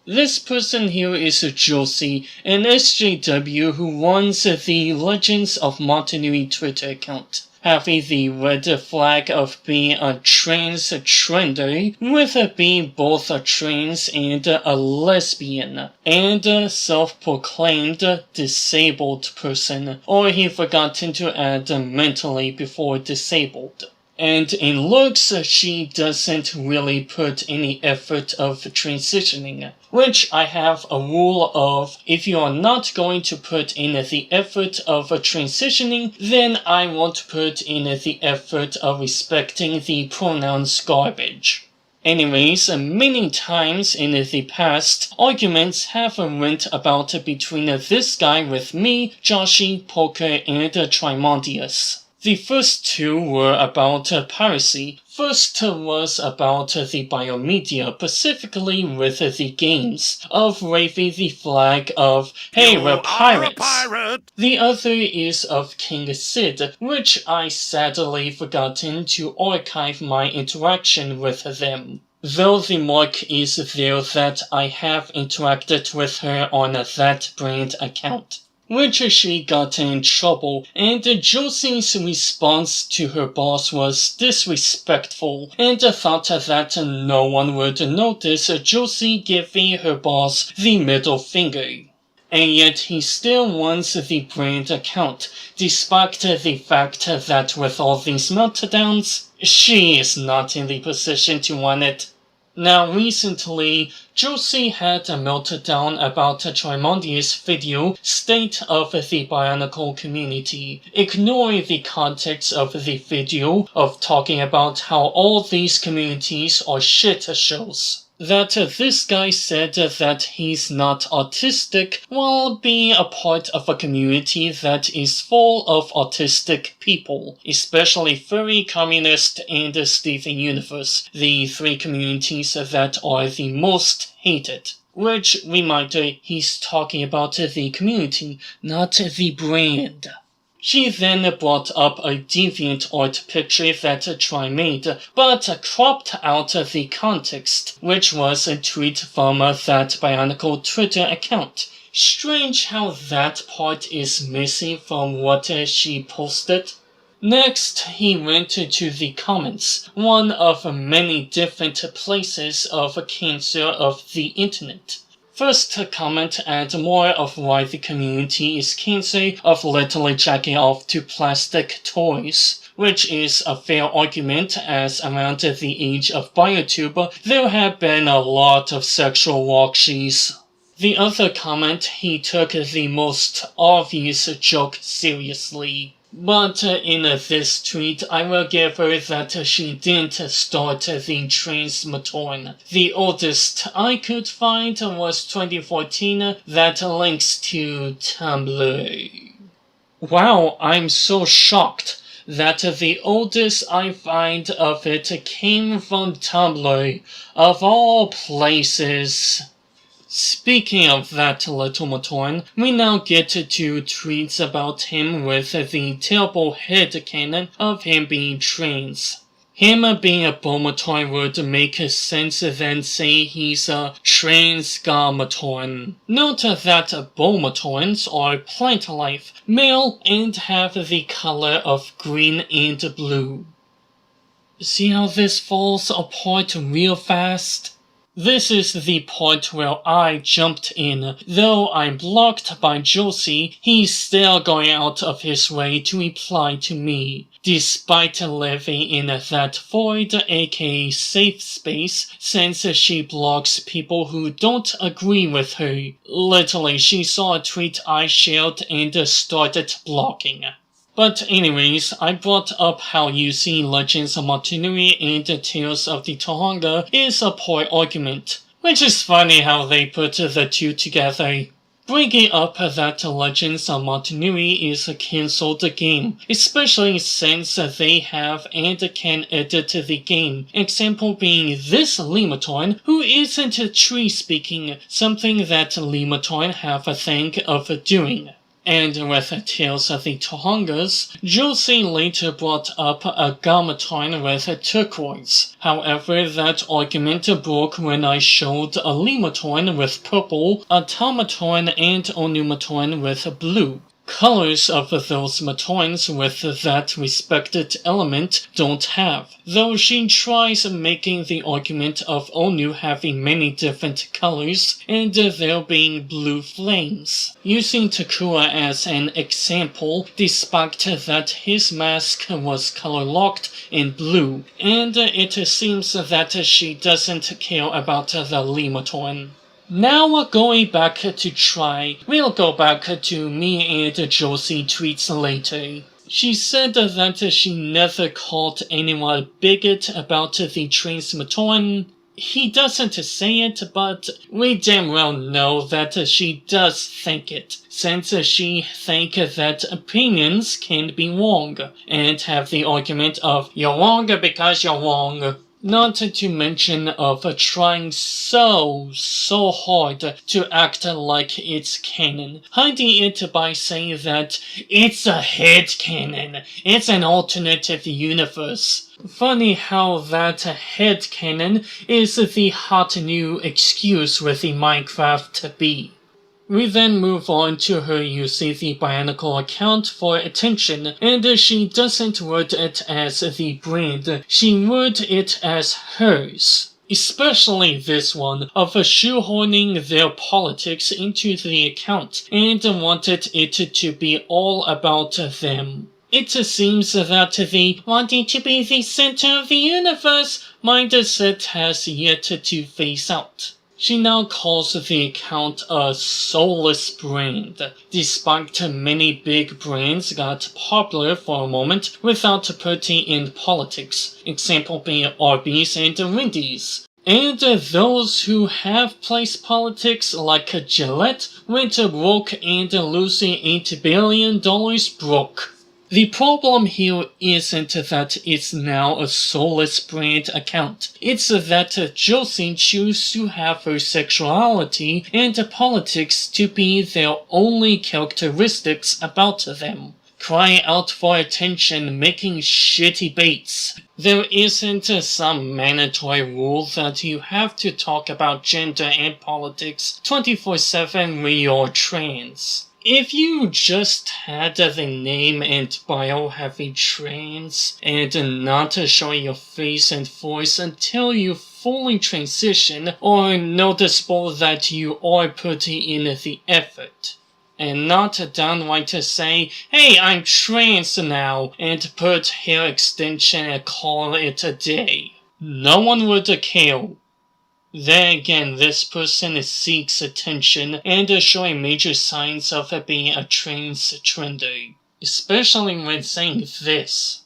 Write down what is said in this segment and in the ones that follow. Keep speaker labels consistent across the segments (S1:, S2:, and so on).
S1: This person here is Josie, an SJW who runs the Legends of Motunui Twitter account, having the red flag of being a trans trender, with being both a trans and a lesbian, and a self-proclaimed disabled person, or he forgotten to add mentally before disabled. And in looks, she doesn't really put any effort of transitioning, which I have a rule of: if you are not going to put in the effort of transitioning, then I won't put in the effort of respecting the pronouns garbage. Anyways, many times in the past, arguments have went about between this guy with me, Joshi, Poker, and Trimondius. The first two were about piracy. First was about the biomedia, specifically with the games, of waving the flag of, hey, we're pirates. Pirate. The other is of King Sid, which I sadly forgotten to archive my interaction with them. Though the mark is there that I have interacted with her on that brand account, which she got in trouble, and Josie's response to her boss was disrespectful, and thought that no one would notice Josie giving her boss the middle finger. And yet he still runs the brand account, despite the fact that with all these meltdowns, she is not in the position to run it. Now recently, Josie had a meltdown about Trimondius' video, State of the Bionicle Community. Ignore the context of the video of talking about how all these communities are shit shows. That this guy said that he's not autistic while being a part of a community that is full of autistic people, especially Furry, Communist, and Steven Universe, the three communities that are the most hated. Which, reminder, he's talking about the community, not the brand. She then brought up a DeviantArt picture that Tri made, but cropped out the context, which was a tweet from that Bionicle Twitter account. Strange how that part is missing from what she posted. Next, he went to the comments, one of many different places of cancer of the internet. First comment adds more of why the community is cancer of literally jacking off to plastic toys, which is a fair argument as around the age of BioTube there have been a lot of sexual walkshies. The other comment, he took the most obvious joke seriously. But in this tweet, I will give her that she didn't start the Trans Meltdown. The oldest I could find was 2014, that links to Tumblr. Wow, I'm so shocked that the oldest I find of it came from Tumblr, of all places. Speaking of that little Meltdown, we now get to tweets about him with the terrible headcanon of him being trans. Him being a Meltdown would make sense than say he's a trans Meltdown. Note that Meltdowns are plant life, male, and have the color of green and blue. See how this falls apart real fast? This is the part where I jumped in. Though I'm blocked by Josie, he's still going out of his way to reply to me, despite living in that void aka safe space, since she blocks people who don't agree with her. Literally, she saw a tweet I shared and started blocking. But anyways, I brought up how using Legends of Motunui and Tales of the Tohonga is a poor argument, which is funny how they put the two together. Bringing up that Legends of Motunui is a cancelled game, especially since they have and can edit the game. Example being this Lematoin, who isn't tree speaking, something that Lematoin have a thing of doing. And with Tales of the Tohongas, Josie later brought up a Gamatoin with turquoise. However, that argument broke when I showed a Limatoin with purple, a Tamatoin and Onumatoin with blue. Colors of those matoins with that respected element don't have, though she tries making the argument of Onu having many different colors and there being blue flames, using Takua as an example despite that his mask was color locked in blue, and it seems that she doesn't care about the Limatoin. Now going back to try, we'll go back to me and Josie tweets later. She said that she never called anyone a bigot about the Trans Meltdown. He doesn't say it, but we damn well know that she does think it, since she thinks that opinions can be wrong, and have the argument of, you're wrong because you're wrong. Not to mention of trying so hard to act like it's canon, hiding it by saying that it's a headcanon, it's an alternative universe. Funny how that headcanon is the hot new excuse with the Minecraft to be. We then move on to her using the Bionicle account for attention, and she doesn't word it as the brand, she words it as hers. Especially this one, of shoehorning their politics into the account, and wanted it to be all about them. It seems that the wanting to be the center of the universe mindset has yet to phase out. She now calls the account a soulless brand, despite many big brands got popular for a moment without putting in politics, example being Arby's and Wendy's. And those who have placed politics like Gillette went broke and losing $8 billion broke. The problem here isn't that it's now a soulless brand account. It's that Josie chooses to have her sexuality and politics to be their only characteristics about them. Crying out for attention, making shitty baits. There isn't some mandatory rule that you have to talk about gender and politics 24/7 when you're trans. If you just had the name and bio having trans, and not showing your face and voice until you fully transition, or noticeable that you are putting in the effort, and not downright to say, hey, I'm trans now, and put hair extension and call it a day. No one would care. Then again, this person seeks attention and showing major signs of being a trans trender, especially when saying this.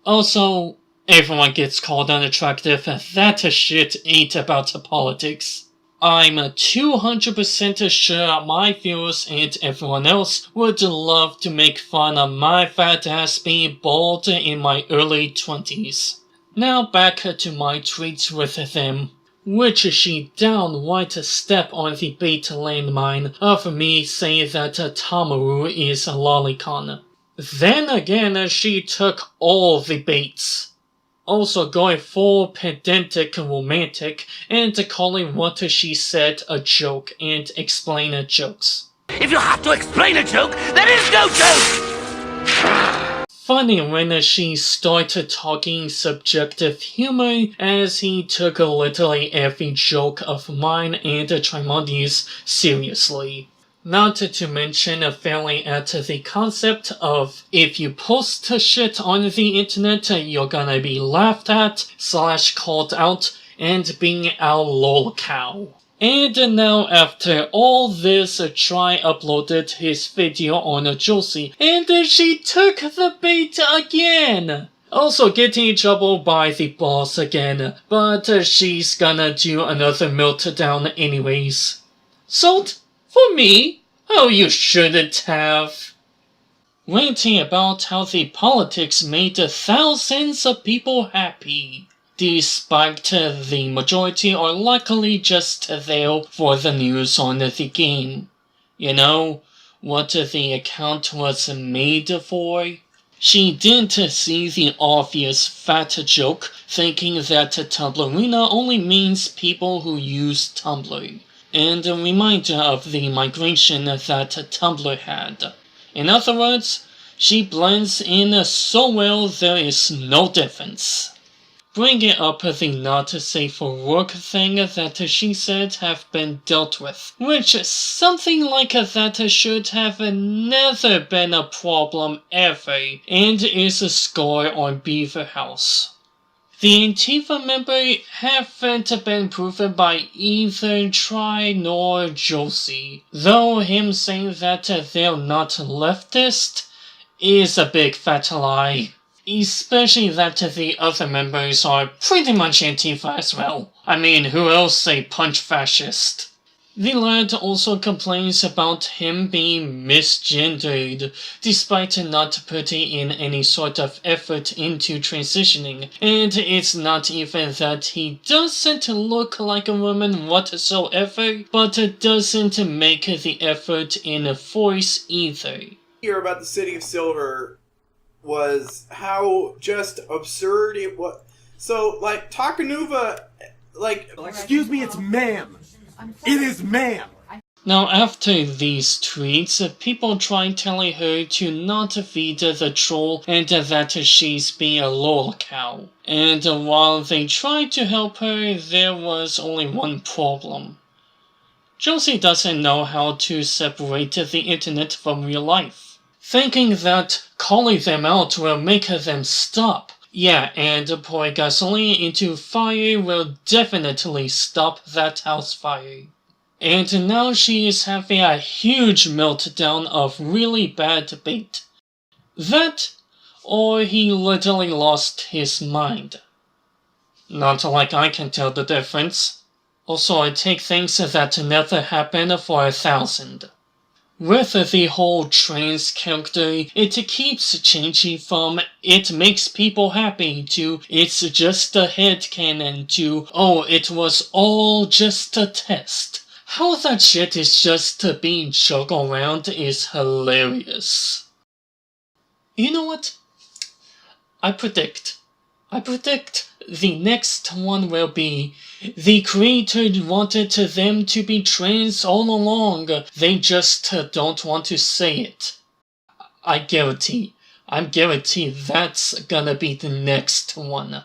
S1: Also, everyone gets called unattractive, that shit ain't about politics. I'm 200% sure my viewers and everyone else would love to make fun of my fat ass being bald in my early 20s. Now back to my tweets with them, which she downright step on the bait landmine of me saying that Tamaru is a lolicon. Then again, she took all the baits. Also going full pedantic romantic and calling what she said a joke and explain jokes.
S2: If you have to explain a joke, there is no joke!
S1: Funny when she started talking subjective humor, as he took literally every joke of mine and Trimondi's seriously. Not to mention failing at the concept of if you post shit on the internet, you're gonna be laughed at, / called out, and being a lol cow. And now after all this, Try uploaded his video on Josie, and she took the bait again! Also getting in trouble by the boss again, but she's gonna do another meltdown anyways. Salt? For me? Oh, you shouldn't have. Ranting about how the politics made thousands of people happy, despite the majority are likely just there for the news on the game. You know, what the account was made for. She didn't see the obvious fat joke, thinking that Tumblrina only means people who use Tumblr, and a reminder of the migration that Tumblr had. In other words, she blends in so well there is no difference. Bringing up the not safe for work thing that she said have been dealt with, which something like that should have never been a problem ever, and is a score on Beaver House. The Antifa member haven't been proven by either Try nor Josie, though him saying that they're not leftist is a big fat lie. Especially that the other members are pretty much Antifa as well. I mean, who else say punch fascist? The lad also complains about him being misgendered, despite not putting in any sort of effort into transitioning, and it's not even that he doesn't look like a woman whatsoever, but doesn't make the effort in force either.
S3: Here about the City of Silver was how just absurd it was. So, like, Takanuva, like...
S4: Excuse me, it's ma'am. It is ma'am.
S1: Now, after these tweets, people tried telling her to not feed the troll and that she's being a lol cow. And while they tried to help her, there was only one problem. Josie doesn't know how to separate the internet from real life, thinking that calling them out will make them stop. Yeah, and pouring gasoline into fire will definitely stop that house fire. And now she is having a huge meltdown of really bad bait. That, or he literally lost his mind. Not like I can tell the difference. Also, I take things that never happen for 1,000. With the whole trans character, it keeps changing from it makes people happy to it's just a headcanon to oh, it was all just a test. How that shit is just being juggled around is hilarious. You know what? I predict the next one will be the creator wanted them to be trans all along. They just don't want to say it. I guarantee that's gonna be the next one.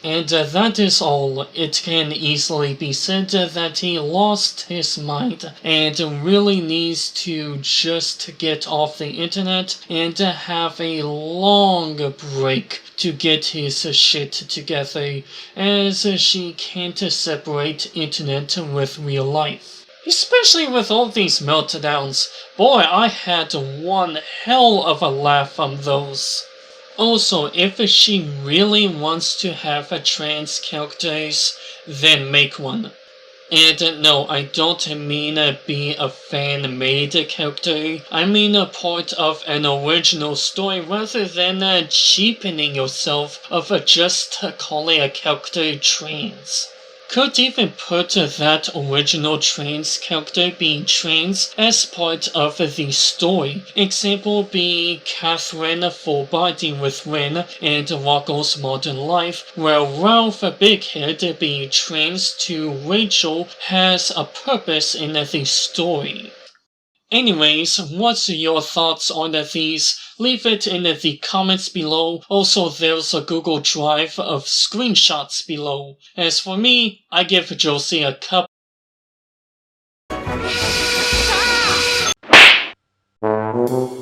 S1: And that is all. It can easily be said that he lost his mind and really needs to just get off the internet and have a long break to get his shit together, as she can't separate internet with real life. Especially with all these meltdowns. Boy, I had one hell of a laugh from those. Also, if she really wants to have trans characters, then make one. And no, I don't mean be a fan-made character. I mean a part of an original story rather than cheapening yourself of just calling a character trans. Could even put that original trans character being trans as part of the story. Example being Catherine full body with Ren and Rocco's Modern Life, where Ralph Bighead being trans to Rachel has a purpose in the story. Anyways, what's your thoughts on these? Leave it in the comments below. Also, there's a Google Drive of screenshots below. As for me, I give Josie a cup.
S2: Ah!